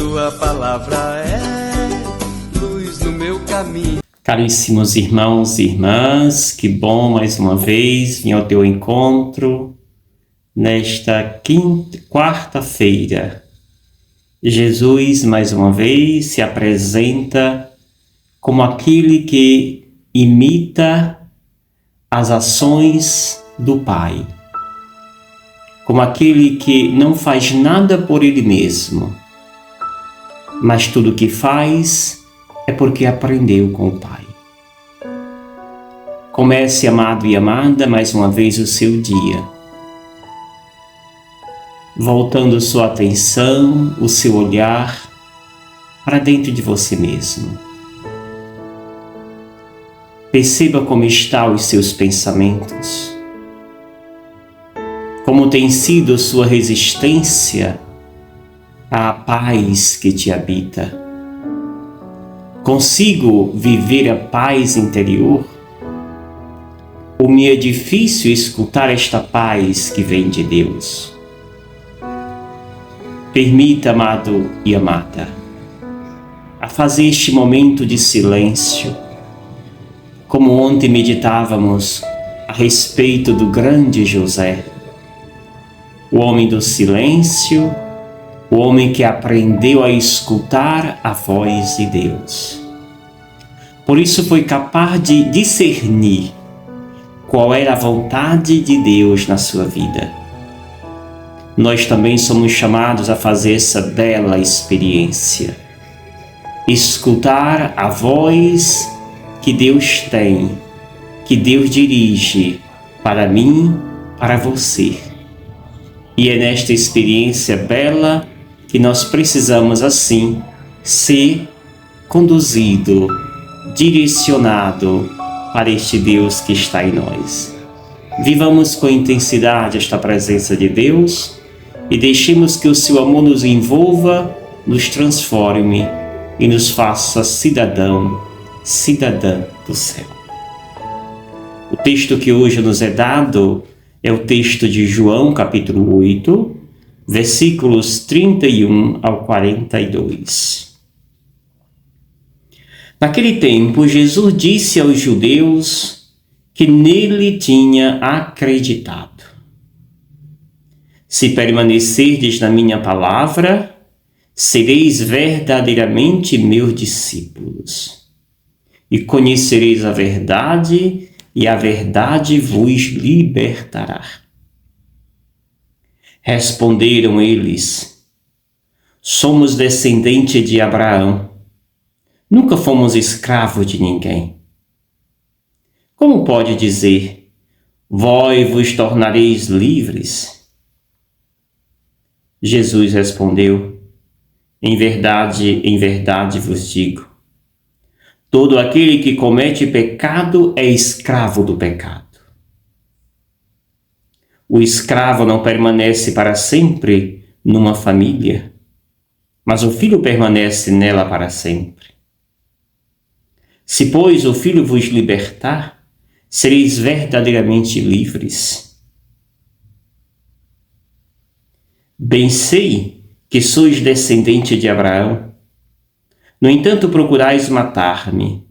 tua palavra é luz no meu caminho. Caríssimos irmãos e irmãs, que bom mais uma vez vir ao teu encontro nesta quarta-feira. Jesus mais uma vez se apresenta como aquele que imita as ações do Pai, como aquele que não faz nada por ele mesmo, mas tudo o que faz é porque aprendeu com o Pai. Comece, amado e amada, mais uma vez o seu dia, voltando sua atenção, o seu olhar para dentro de você mesmo. Perceba como estão os seus pensamentos, como tem sido sua resistência à paz que te habita. Consigo viver a paz interior? Ou me é difícil escutar esta paz que vem de Deus? Permita, amado e amada, a fazer este momento de silêncio, como ontem meditávamos a respeito do grande José, o homem do silêncio, o homem que aprendeu a escutar a voz de Deus. Por isso foi capaz de discernir qual era a vontade de Deus na sua vida. Nós também somos chamados a fazer essa bela experiência. Escutar a voz que Deus tem, que Deus dirige para mim, para você. E é nesta experiência bela que nós precisamos, assim, ser conduzido, direcionado para este Deus que está em nós. Vivamos com intensidade esta presença de Deus e deixemos que o seu amor nos envolva, nos transforme e nos faça cidadã do céu. O texto que hoje nos é dado é o texto de João, capítulo 8, versículos 31 ao 42. Naquele tempo, Jesus disse aos judeus que nele tinha acreditado: se permanecerdes na minha palavra, sereis verdadeiramente meus discípulos, e conhecereis a verdade, e a verdade vos libertará. Responderam eles: somos descendentes de Abraão, nunca fomos escravos de ninguém. Como pode dizer, vós vos tornareis livres? Jesus respondeu: em verdade vos digo, todo aquele que comete pecado é escravo do pecado. O escravo não permanece para sempre numa família, mas o filho permanece nela para sempre. Se, pois, o filho vos libertar, sereis verdadeiramente livres. Bem sei que sois descendente de Abraão. No entanto, procurais matar-me,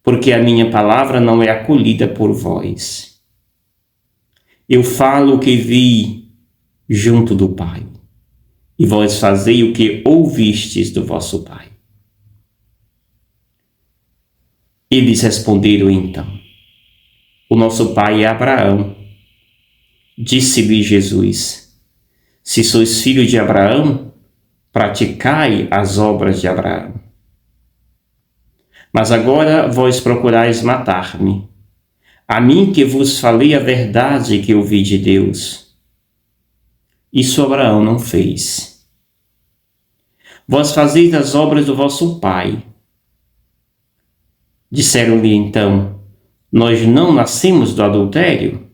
porque a minha palavra não é acolhida por vós. Eu falo o que vi junto do Pai, e vós fazei o que ouvistes do vosso Pai. Eles responderam então: o nosso pai é Abraão. Disse-lhe Jesus: se sois filho de Abraão, praticai as obras de Abraão. Mas agora vós procurais matar-me, a mim que vos falei a verdade que ouvi de Deus. Isso Abraão não fez. Vós fazeis as obras do vosso pai. Disseram-lhe então: nós não nascemos do adultério,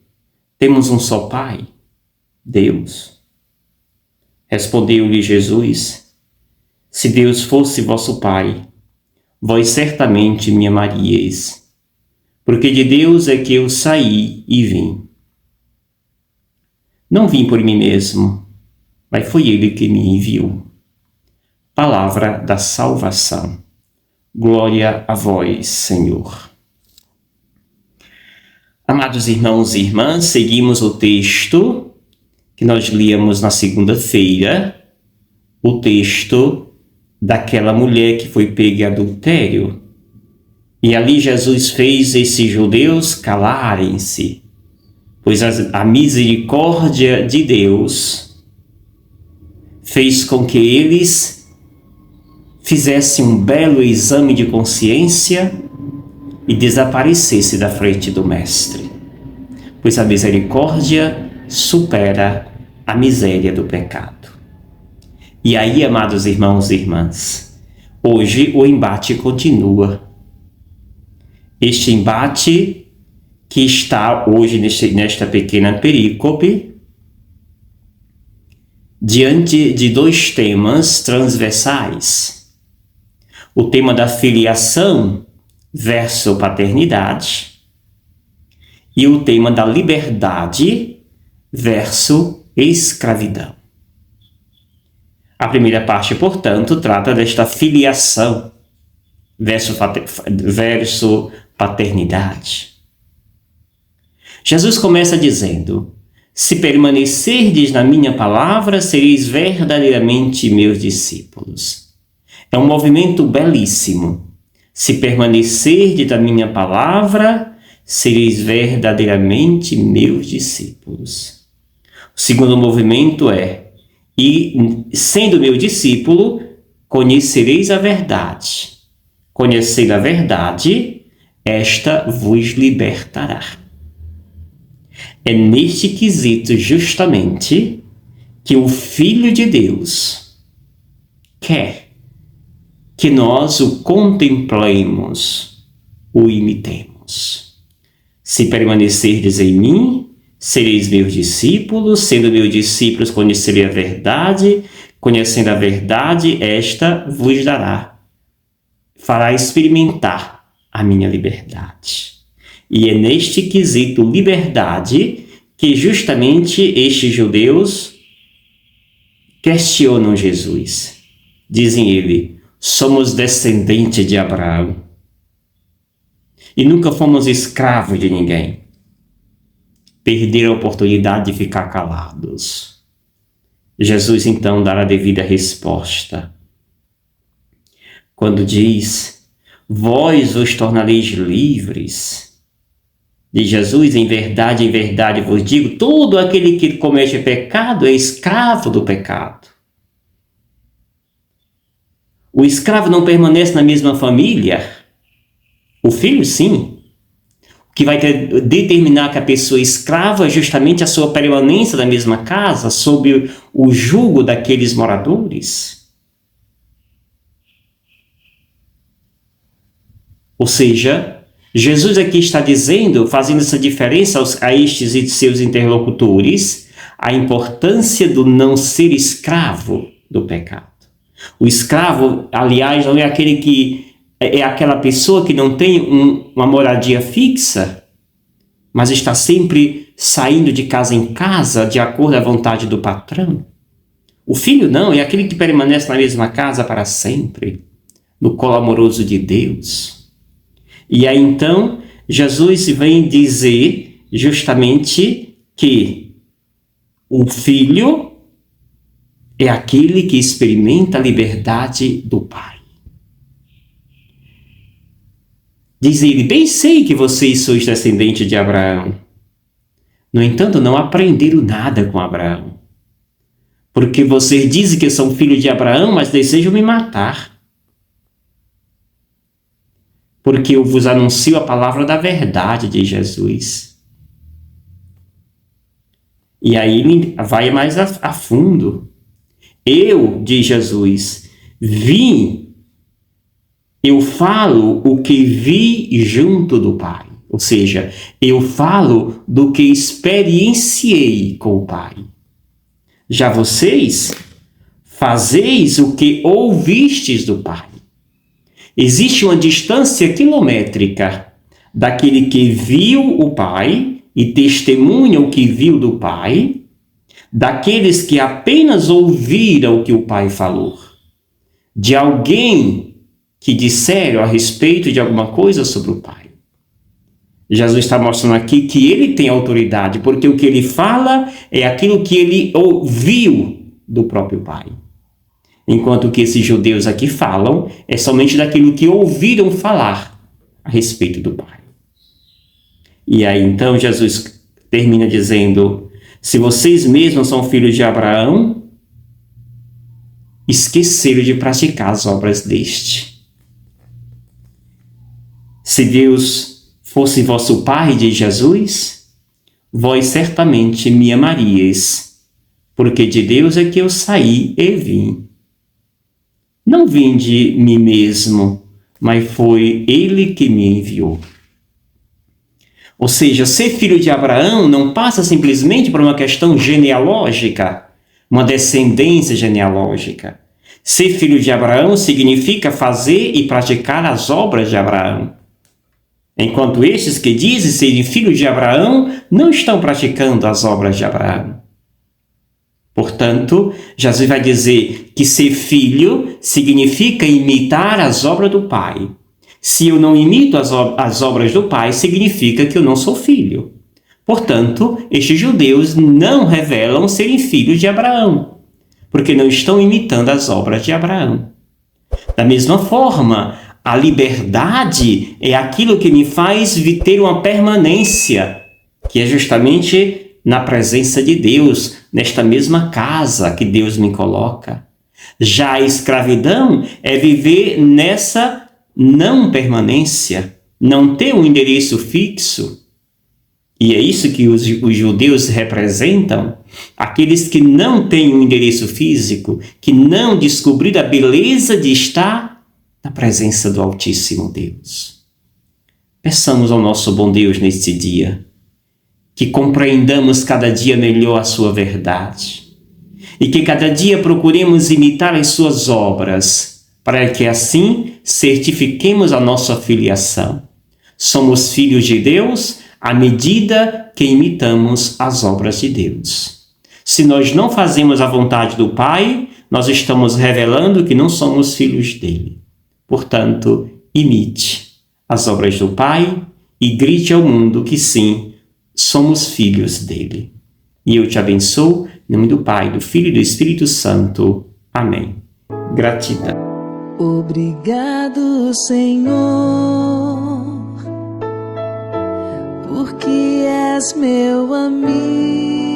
temos um só pai, Deus. Respondeu-lhe Jesus: se Deus fosse vosso pai, vós certamente me amaríeis, porque de Deus é que eu saí e vim. Não vim por mim mesmo, mas foi ele que me enviou. Palavra da salvação. Glória a vós, Senhor. Amados irmãos e irmãs, seguimos o texto que nós líamos na segunda-feira, o texto daquela mulher que foi pega em adultério. E ali Jesus fez esses judeus calarem-se, pois a misericórdia de Deus fez com que eles fizessem um belo exame de consciência e desaparecesse da frente do Mestre, pois a misericórdia supera a miséria do pecado. E aí, amados irmãos e irmãs, hoje o embate continua. Este embate que está hoje nesta pequena perícope, diante de dois temas transversais. O tema da filiação versus paternidade e o tema da liberdade versus escravidão. A primeira parte, portanto, trata desta filiação versus paternidade. Jesus começa dizendo: se permanecerdes na minha palavra, sereis verdadeiramente meus discípulos. É um movimento belíssimo. Se permanecerdes na minha palavra, sereis verdadeiramente meus discípulos. O segundo movimento é: e sendo meu discípulo, conhecereis a verdade. Conhecendo a verdade, esta vos libertará. É neste quesito justamente que o Filho de Deus quer que nós o contemplemos, o imitemos. Se permanecerdes em mim, sereis meus discípulos, sendo meus discípulos, conhecerei a verdade, conhecendo a verdade, esta vos fará experimentar a minha liberdade. E é neste quesito liberdade que justamente estes judeus questionam Jesus. Dizem ele: somos descendentes de Abraão e nunca fomos escravos de ninguém. Perderam a oportunidade de ficar calados. Jesus então dá a devida resposta quando diz: vós vos tornareis livres. De Jesus, em verdade vos digo, todo aquele que comete pecado é escravo do pecado. O escravo não permanece na mesma família. O filho, sim. O que vai determinar que a pessoa é escrava é justamente a sua permanência na mesma casa, sob o jugo daqueles moradores. Ou seja, Jesus aqui está dizendo, fazendo essa diferença a estes e seus interlocutores, a importância do não ser escravo do pecado. O escravo, aliás, não é aquele que é aquela pessoa que não tem uma moradia fixa, mas está sempre saindo de casa em casa de acordo à vontade do patrão. O filho não, é aquele que permanece na mesma casa para sempre, no colo amoroso de Deus. E aí então Jesus vem dizer justamente que o filho é aquele que experimenta a liberdade do Pai. Diz ele: bem sei que vocês sois descendentes de Abraão. No entanto, não aprenderam nada com Abraão. Porque vocês dizem que são filhos de Abraão, mas desejam me matar. Porque eu vos anuncio a palavra da verdade de Jesus. E aí ele vai mais a fundo. Eu, diz Jesus, eu falo o que vi junto do Pai. Ou seja, eu falo do que experienciei com o Pai. Já vocês fazeis o que ouvistes do Pai. Existe uma distância quilométrica daquele que viu o Pai e testemunha o que viu do Pai, daqueles que apenas ouviram o que o Pai falou. de alguém que disseram a respeito de alguma coisa sobre o Pai. Jesus está mostrando aqui que ele tem autoridade, porque o que ele fala é aquilo que ele ouviu do próprio Pai. Enquanto que esses judeus aqui falam é somente daquilo que ouviram falar a respeito do Pai. E aí então Jesus termina dizendo: se vocês mesmos são filhos de Abraão, esqueceram de praticar as obras deste. Se Deus fosse vosso Pai, diz Jesus, vós certamente me amarias, porque de Deus é que eu saí e vim. Não vim de mim mesmo, mas foi Ele que me enviou. Ou seja, ser filho de Abraão não passa simplesmente por uma questão genealógica, uma descendência genealógica. Ser filho de Abraão significa fazer e praticar as obras de Abraão. Enquanto estes que dizem serem filhos de Abraão não estão praticando as obras de Abraão. Portanto, Jesus vai dizer que ser filho significa imitar as obras do Pai. Se eu não imito as obras do Pai, significa que eu não sou filho. Portanto, estes judeus não revelam serem filhos de Abraão, porque não estão imitando as obras de Abraão. Da mesma forma, a liberdade é aquilo que me faz ter uma permanência, que é justamente na presença de Deus, nesta mesma casa que Deus me coloca. Já a escravidão é viver nessa não permanência, não ter um endereço fixo. E é isso que os judeus representam, aqueles que não têm um endereço físico, que não descobriram a beleza de estar na presença do Altíssimo Deus. Peçamos ao nosso bom Deus neste dia, que compreendamos cada dia melhor a sua verdade, e que cada dia procuremos imitar as suas obras, para que assim certifiquemos a nossa filiação. Somos filhos de Deus à medida que imitamos as obras de Deus. Se nós não fazemos a vontade do Pai, nós estamos revelando que não somos filhos dele. Portanto, imite as obras do Pai e grite ao mundo que sim, somos filhos dele. E eu te abençoo, em nome do Pai, do Filho e do Espírito Santo. Amém. Gratidão. Obrigado, Senhor, porque és meu amigo.